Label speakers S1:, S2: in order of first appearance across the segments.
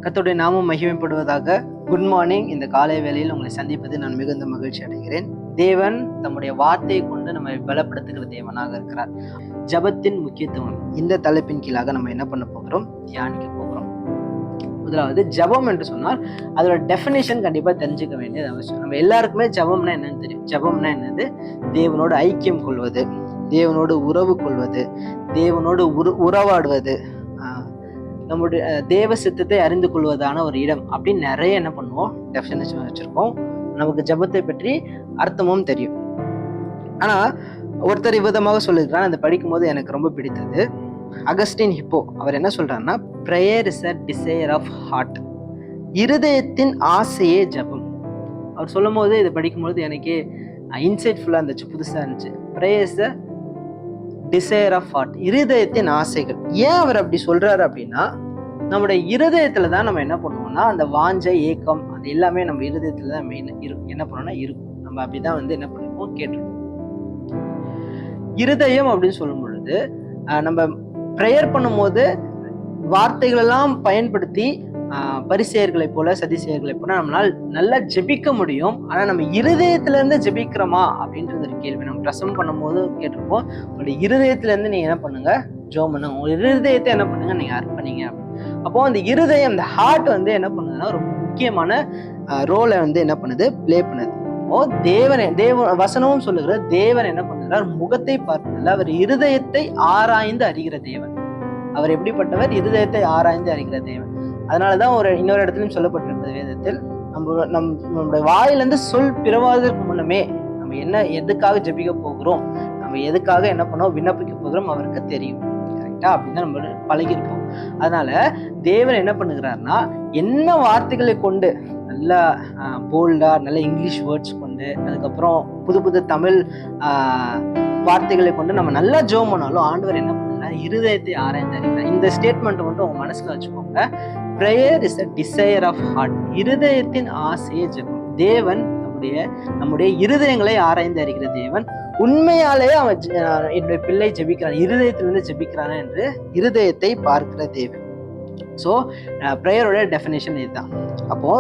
S1: கர்த்தருடைய நாமம் மகிமைப்படுவதாக. Good morning. இந்த காலை வேளையில் உங்களை சந்திப்பது நான் மிகுந்த மகிழ்ச்சி அடைகிறேன். தேவன் தம்முடைய வார்த்தையை கொண்டு நம்மை பலப்படுத்துகிற தேவனாக இருக்கிறார். ஜபத்தின் முக்கியத்துவம் இந்த தலைப்பின் கீழாக நம்ம என்ன பண்ண போகிறோம், தியானிக்க போகிறோம். முதலாவது, ஜபம் என்று சொன்னால் அதோட டெஃபினேஷன் கண்டிப்பா தெரிஞ்சுக்க வேண்டியது அவசியம். நம்ம எல்லாருக்குமே ஜபம்னா என்னன்னு தெரியும். ஜபம்னா என்னது? தேவனோடு ஐக்கியம் கொள்வது, தேவனோடு உறவு கொள்வது, தேவனோடு உறவாடுவது, நம்முடைய தேவ சித்தத்தை அறிந்து கொள்வதான ஒரு இடம் அப்படின்னு நிறைய என்ன பண்ணுவோம், டெஃபினேஷன் வச்சிருக்கோம். நமக்கு ஜபத்தை பற்றி அர்த்தமும் தெரியும். ஆனா ஒருத்தர் விதமாக சொல்லியிருக்கிறார், அதை படிக்கும் போது எனக்கு ரொம்ப பிடித்தது. அகஸ்டின் ஹிப்போ அவர் என்ன சொல்றாருன்னா, prayer is a desire of heart. இருதயத்தின் ஆசையே ஜபம். அவர் சொல்லும் போது இதை படிக்கும்போது எனக்கே இன்சைட்ஃபுல்லா இருந்துச்சு, புதுசா இருந்துச்சு. Prayer is a desire of heart, இருதயத்தின் ஆசைகள். ஏன் அவர் அப்படி சொல்றாரு அப்படின்னா, நம்முடைய இருதயத்துல தான் நம்ம என்ன பண்ணுவோம்னா, அந்த வாஞ்சை, ஏக்கம், அது எல்லாமே நம்ம இருதயத்துல தான் மெயின் இருக்கும். என்ன பண்ணோம்னா இருக்கும். நம்ம அப்படிதான் என்ன பண்ணிருப்போம், கேட்டிருப்போம். இருதயம் அப்படின்னு சொல்லும் பொழுது நம்ம ப்ரேயர் பண்ணும்போது வார்த்தைகள் எல்லாம் பயன்படுத்தி பரிசேயர்களை போல, சதிசேயர்களை போல நம்மளால் நல்லா ஜெபிக்க முடியும். ஆனா நம்ம இருதயத்துல இருந்து ஜெபிக்கிறோமா அப்படின்றது ஒரு கேள்வி. நம்ம பிரசங்கம் பண்ணும் போது கேட்டிருப்போம், உங்களுடைய இருதயத்துல இருந்து நீங்க என்ன பண்ணுங்க, ஜெபம் பண்ணுங்க. உங்க இருதயத்தை என்ன பண்ணுங்க, நீங்க அர்ப்பணிங்க. அப்போ அந்த இருதயம், இந்த ஹார்ட் என்ன பண்ணுதுன்னா, ஒரு முக்கியமான ரோலை என்ன பண்ணுது, பிளே பண்ணுது. தேவ வசனமும் சொல்லுகிற தேவன் என்ன பண்ணுகிறார், முகத்தை பார்த்ததில்ல, அவர் இருதயத்தை ஆராய்ந்து அறிகிற தேவன். அவர் எப்படிப்பட்டவர்? இருதயத்தை ஆராய்ந்து அறிகிற தேவன். அதனாலதான் இன்னொரு இடத்துலயும் சொல்லப்பட்டிருக்கிறது வேதத்தில், நம்மளுடைய வாயிலிருந்து சொல் பிறவாததற்கு முன்னமே நம்ம எதுக்காக ஜெபிக்க போகிறோம், நம்ம எதுக்காக என்ன பண்ணோம், விண்ணப்பிக்க போகிறோம் அவருக்கு தெரியும். கரெக்டா? அப்படின்னு நம்ம பழகிருப்போம். அதனால தேவன் என்ன பண்ணுகிறாருன்னா, என்ன வார்த்தைகளை கொண்டு நல்லா போல்டா, நல்ல இங்கிலீஷ் வேர்ட்ஸ் கொண்டு, அதுக்கப்புறம் புது புது தமிழ் வார்த்தைகளை கொண்டு நம்ம நல்லா ஜெபம் பண்ணாலும் ஆண்டவர் என்ன பண்ணுறாரு, இருதயத்தை ஆராய்ந்து அறிகிறார். இந்த ஸ்டேட்மெண்ட் மட்டும் உங்க மனசுல வச்சுக்கோங்க. Prayer is a desire of heart, இருதயத்தின் ஆசையே ஜெபம். தேவன் நம்முடைய இருதயங்களை ஆராய்ந்து அறிகிற தேவன். உண்மையாலேயே அவன் என்னுடைய பிள்ளை ஜெபிக்கிறான், இருதயத்திலிருந்து ஜெபிக்கிறான் என்று இருதயத்தை பார்க்கிற தேவன். ஸோ ப்ரேயரோட டெஃபினேஷன் இதுதான். அப்போ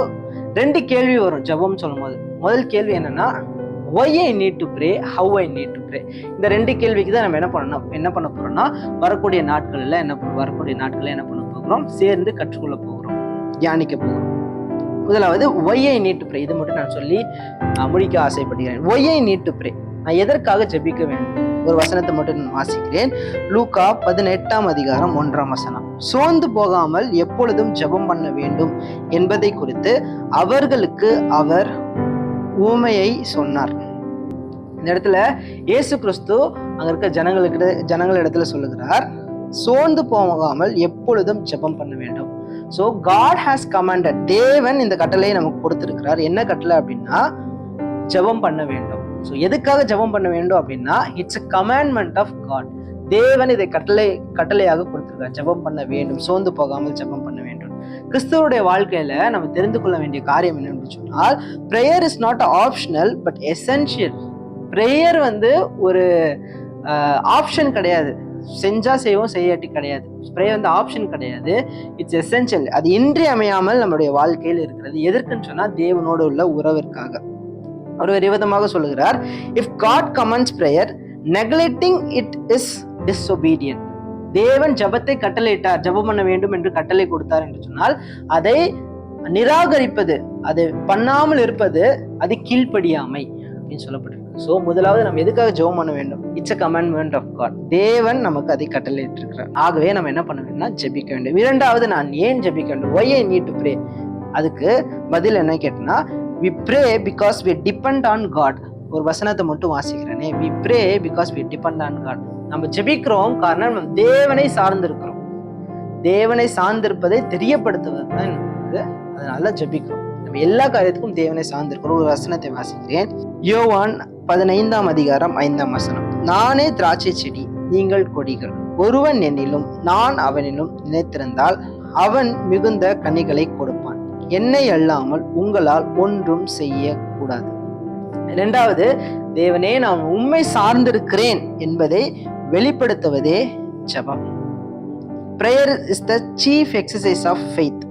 S1: ரெண்டு கேள்வி வரும் ஜெபம் சொல்லும் போது. முதல் கேள்வி என்னன்னா, why I need to pray, how I need to pray. இந்த ரெண்டு கேள்விக்கு தான் நம்ம என்ன பண்ண போறோம்னா, வரக்கூடிய நாட்கள்ல என்ன பண்ண போகிறோம், சேர்ந்து கற்றுக்கொள்ள போகிறோம், தியானிக்க போகிறோம். முதலாவது, why I need to pray. இது மட்டும் நான் சொல்லி முடிக்க ஆசைப்படுகிறேன். why I need to pray, நான் எதற்காக ஜெபிக்க வேண்டும். ஒரு வசனத்தை மட்டும் நான் வாசிக்கிறேன். லூக்கா 18:1. சோர்ந்து போகாமல் எப்பொழுதும் ஜெபம் பண்ண வேண்டும் என்பதை குறித்து அவர்களுக்கு அவர் உவமையை சொன்னார். இந்த இடத்துல இயேசு கிறிஸ்து அங்க இருக்க ஜனங்கள் இடத்துல சொல்லுகிறார், சோர்ந்து போகாமல் எப்பொழுதும் ஜெபம் பண்ண வேண்டும். சோ காட் ஹாஸ் கமாண்டட், தேவன் இந்த கட்டளையை நமக்கு கொடுத்திருக்கிறார். என்ன கட்டளை அப்படின்னா, ஜெபம் பண்ண வேண்டும். ஸோ எதுக்காக ஜெபம் பண்ண வேண்டும் அப்படின்னா, it's a commandment of God. தேவன் இதை கட்டளையாக கொடுத்திருக்கார், ஜெபம் பண்ண வேண்டும், சோர்ந்து போகாமல் ஜெபம் பண்ண வேண்டும். கிறிஸ்துவனுடைய வாழ்க்கையில நம்ம தெரிந்து கொள்ள வேண்டிய காரியம் என்னன்னு சொன்னால், prayer is not optional but essential. Prayer ஒரு ஆப்ஷன் கிடையாது, செஞ்சா செய்வோம், செய்யாட்டி கிடையாது. பிரேயர் ஆப்ஷன் கிடையாது, இட்ஸ் எசென்ஷியல். அது இன்றியமையாமல் நம்முடைய வாழ்க்கையில் இருக்கிறது. எதற்குன்னு சொன்னா, தேவனோடு உள்ள உறவிற்காக. அவர் விதமாக சொல்லுகிறார், if God commands prayer, neglecting it is disobedient. தேவன் ஜபத்தை கட்டளையிட்டார், ஜபம் பண்ண வேண்டும் என்று கட்டளை கொடுத்தார் என்று சொன்னால், அதை நிராகரிப்பது, அதை பண்ணாமல் இருப்பது, அது கீழ்ப்படியாமை அப்படின்னு சொல்லப்பட்டிருக்கு. ஸோ முதலாவது, நம்ம எதுக்காக ஜெபம் பண்ண வேண்டும்? It's a commandment of God. தேவன் நமக்கு அதை கட்டளையிட்டு இருக்கிறார். ஆகவே நம்ம என்ன பண்ண வேண்டும்னா, ஜெபிக்க வேண்டும். இரண்டாவது, நான் ஏன் ஜெபிக்க வேண்டும்? why I need to pray. அதுக்கு பதில் என்ன கேட்டனா, we pray because we depend on God. ஒரு வசனத்தை மட்டும் வாசிக்கிறேனே, we pray because we depend on God. நம்ம ஜெபிக்கிறோம் காரணம் நம்ம தேவனை சார்ந்திருக்கிறோம். தேவனை சார்ந்திருப்பதை தெரியப்படுத்துவது தான். அதனால ஜெபிக்கிறோம். நம்ம எல்லா காரியத்துக்கும் தேவனை சார்ந்திருக்கிறோம். ஒரு வசனத்தை வாசிக்கிறேன். யோவான் 15:5. நானே திராட்சை செடி, நீங்கள் கொடிகள். ஒருவன் என்னிலும் நான் அவனிலும் நினைத்திருந்தால் அவன் மிகுந்த கனிகளை கொடுப்பான். என்னை அல்லாமல் உங்களால் ஒன்றும் செய்யக்கூடாது. இரண்டாவது, தேவனே நான் உம்மை சார்ந்திருக்கிறேன் என்பதை வெளிப்படுத்துவதே ஜெபம். Prayer is the chief exercise of faith.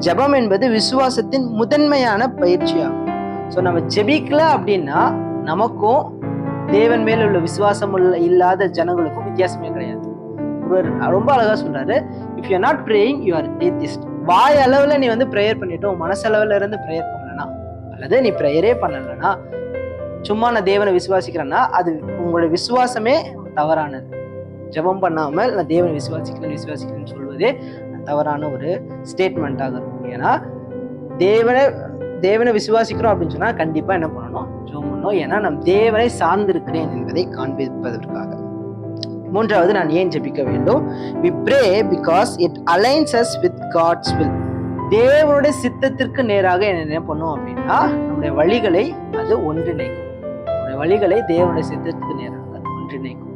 S1: ஜெபம் என்பது விசுவாசத்தின் முதன்மையான பயிற்சியாகும். ஸோ நம்ம ஜெபிக்கல அப்படின்னா நமக்கும் தேவன் மேல உள்ள விசுவாசம் இல்லாத ஜனங்களுக்கும் வித்தியாசமே கிடையாது. ஒருவர் ரொம்ப அழகா சொல்றாரு, if you are not praying you are atheist. வாய் அளவுல நீ பிரேயர் பண்ணிட்டு மனசளவுல இருந்து பிரேயர் பண்ணலனா, அல்லது நீ பிரேயரே பண்ணலனா, சும்மா நான் தேவனை விசுவாசிக்கிறேன்னா அது உங்களுடைய விசுவாசமே தவறானது. ஜெபம் பண்ணாமல் நான் தேவனை விசுவாசிக்கிறேன்னு சொல்வதே தவறான ஒரு ஸ்டேட்மெண்ட்டாக இருக்கும். ஏன்னா தேவனை விசுவாசிக்கிறோம் அப்படின்னு சொன்னா கண்டிப்பா என்ன பண்ணணும்? ஜெபம் பண்ணணும். ஏன்னா நம் தேவனை சார்ந்திருக்கிறேன் என்பதை காண்பிப்பதற்காக. மூன்றாவது, நான் ஏன் ஜெபிக்க வேண்டும்? we pray because it aligns us with God's will. தேவனுடைய சித்தத்திற்கு நேராக என்ன பண்ணும் அப்படின்னா நம்முடைய வழிகளை அது ஒன்றிணைக்கும். நம்முடைய வழிகளை தேவனுடைய சித்தத்திற்கு நேராக அது ஒன்றிணைக்கும்.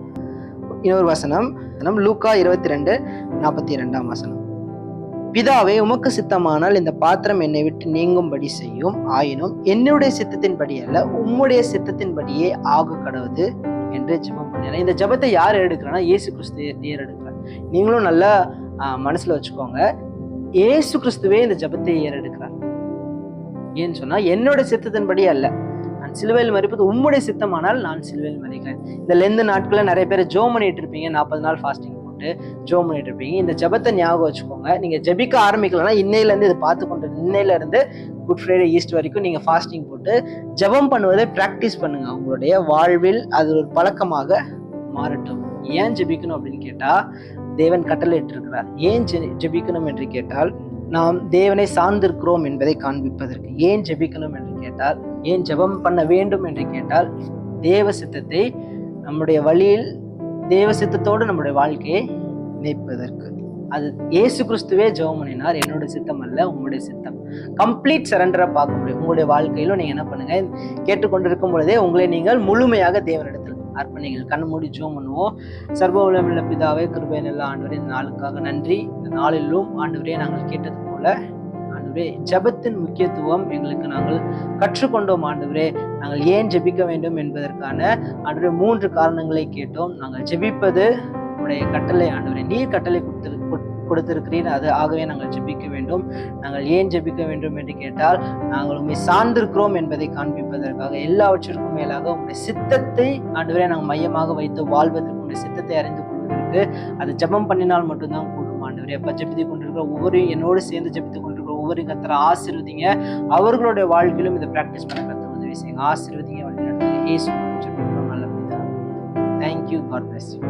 S1: இன்னொரு வசனம் லூக்கா 22:42 வசனம். பிதாவே, உமக்கு சித்தமானால் இந்த பாத்திரம் என்னை விட்டு நீங்கும்படி செய்யும். ஆயினும் என்னுடைய சித்தத்தின்படி அல்ல, உம்முடைய சித்தத்தின்படியே ஆக கடவுது என்று ஜெபம் பண்ணேன். இந்த ஜெபத்தை யார் எடுக்கிறான்னா இயேசு கிறிஸ்து ஏறெடுக்கிறார். நீங்களும் நல்லா மனசுல வச்சுக்கோங்க, இயேசு கிறிஸ்துவே இந்த ஜெபத்தை ஏறெடுக்கிறார். ஏன்னு சொன்னா என்னோட சித்தத்தின்படி அல்ல, நான் சிலுவையில் மரிப்பது உம்முடைய சித்தமானால் நான் சிலுவையில் மரிக்கிறேன். இந்த லெந்து நாட்கள்ல நிறைய பேர் ஜெபம் பண்ணிட்டு இருப்பீங்க, 40 நாள் ஃபாஸ்டிங் போட்டு ஜெபம் பண்ணிட்டு இருப்பீங்க. இந்த ஜெபத்தை ஞாபகம் வச்சுக்கோங்க. நீங்க ஜெபிக்க ஆரம்பிக்கலன்னா இன்னையில இருந்து இதை பார்த்து கொண்டு இன்னையில இருந்து குட் ஃப்ரைடே ஈஸ்ட் வரைக்கும் நீங்க ஃபாஸ்டிங் போட்டு ஜெபம் பண்ணுவதை பிராக்டிஸ் பண்ணுங்க. உங்களுடைய வாழ்வில் அது ஒரு பழக்கமாக மாறட்டும். ஏன் ஜெபிக்கணும் அப்படின்னு கேட்டா தேவன் கட்டளை இட்டிருக்கிறார். ஏன் ஜெபிக்கணும் என்று கேட்டால் நாம் தேவனை சார்ந்திருக்கிறோம் என்பதை காண்பிப்பதற்கு. ஏன் ஜெபிக்கணும் என்று கேட்டால், ஏன் ஜெபம் பண்ண வேண்டும் என்று கேட்டால், தேவ சித்தத்தை நம்முடைய வழியில் தேவ சித்தத்தோடு நம்முடைய வாழ்க்கையை இணைப்பதற்கு. அது இயேசு கிறிஸ்துவே ஜெபம் பண்ணினார், என்னோட சித்தம் அல்ல உங்களுடைய சித்தம். கம்ப்ளீட் சரண்டரா பார்க்க முடியும். உங்களுடைய வாழ்க்கையிலும் நீங்க என்ன பண்ணுங்க, கேட்டுக்கொண்டிருக்கும் பொழுதே உங்களை நீங்கள் முழுமையாக தேவனிடத்தில் அர்ப்பணிகள். கண்ணு மூடி ஜெபம் பண்ணுவோம். சர்வ வல்லமையுள்ள பிதாவே, கிருபை நல்ல ஆண்டவரே, இந்த நாளுக்காக நன்றி. இந்த நாளிலும் ஆண்டவரே நாங்கள் கேட்டது போல ஆண்டவரே ஜெபத்தின் முக்கியத்துவம் எங்களுக்கு நாங்கள் கற்றுக்கொண்டோம். ஆண்டவரே நாங்கள் ஏன் ஜெபிக்க வேண்டும் என்பதற்கான ஆண்டவரே 3 காரணங்களை கேட்டோம். நாங்கள் ஜெபிப்பது உடைய கட்டளை. ஆண்டவரே நீர் கட்டளை கொடுத்திருக்கிறீர், அது ஆகவே நாங்கள் ஜெபிக்க வேண்டும். நாங்கள் ஏன் ஜெபிக்க வேண்டும் என்று கேட்டால் நாங்கள் உண்மை சார்ந்திருக்கிறோம் என்பதை காண்பிப்பதற்காக. எல்லாவற்றிற்கும் மேலாக உங்களுடைய சித்தத்தை ஆண்டவரே நாங்கள் மையமாக வைத்து வாழ்வதற்கு, உங்களுடைய சித்தத்தை அறிந்து கொள்வதற்கு அது ஜெபம் பண்ணினால் மட்டும்தான் கூடும். ஆண்டவரே அப்ப ஜெபித்துக் கொண்டிருக்கிற ஒவ்வொரு என்னோடு சேர்ந்து ஜெபித்துக் கொண்டிருக்கிற ஒவ்வொரு கர்த்தரை ஆசீர்வதிங்க. அவர்களுடைய வாழ்க்கையிலும் இதை பிராக்டிஸ் பண்ண கர்த்தர் உதவி செய்யுங்க. ஆசீர்வதிங்க, வழிநடத்துங்க. இயேசு ஜெபிக்கிறோம் நல்ல பிதாவே. Thank you. God bless you.